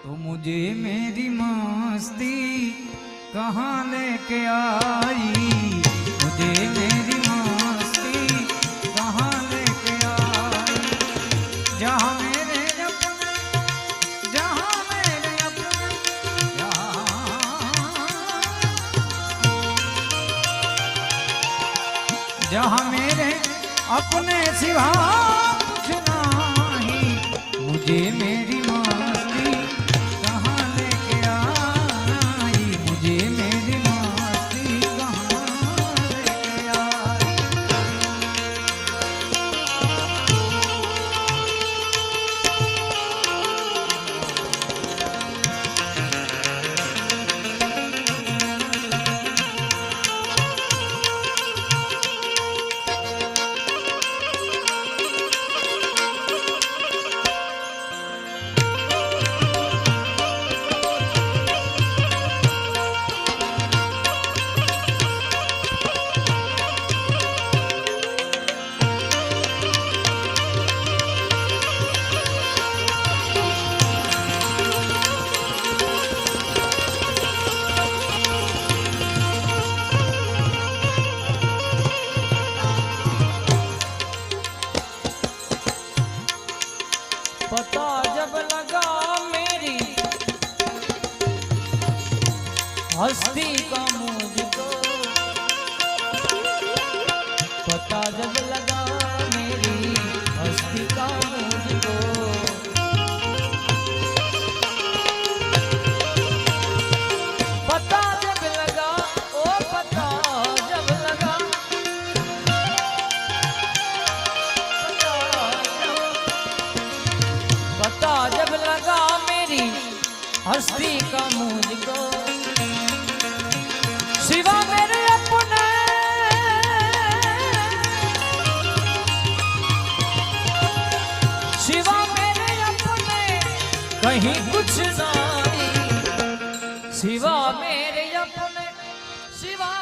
तो मुझे मेरी मस्ती कहाँ लेके आई, मुझे मेरी मस्ती कहाँ लेके आई। जहाँ मेरे अपने, जहाँ मेरे अपने, जहाँ मेरे अपने सिवा कुछ नहीं, मुझे मेरी मस्ती कहाँ लेके आई, मुझे मेरी मस्ती कहाँ लेके आई। पता जब लगा मेरी हस्ती का मुझको, पता जब लगा मेरी हस्ती का मुझको, पता जब लगा, ओ पता जब लगा, पता जब लगा मेरी हस्ती का मुझको, सिवा मेरे अपने, सिवा मेरे अपने कहीं कुछ नहीं, सिवा मेरे अपने, सिवा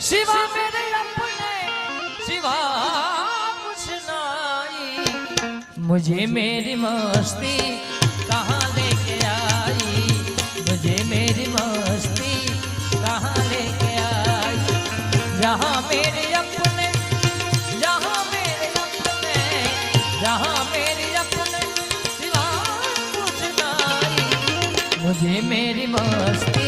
सिवा मेरे अपने, सिवा कुछ नहीं, मुझे मेरी मस्ती कहाँ लेके आई, मुझे मेरी मस्ती कहाँ लेके आई। जहाँ मेरे अपने, जहाँ मेरे अपने, जहाँ मेरे अपने, सिवा कुछ नहीं, मुझे मेरी मस्ती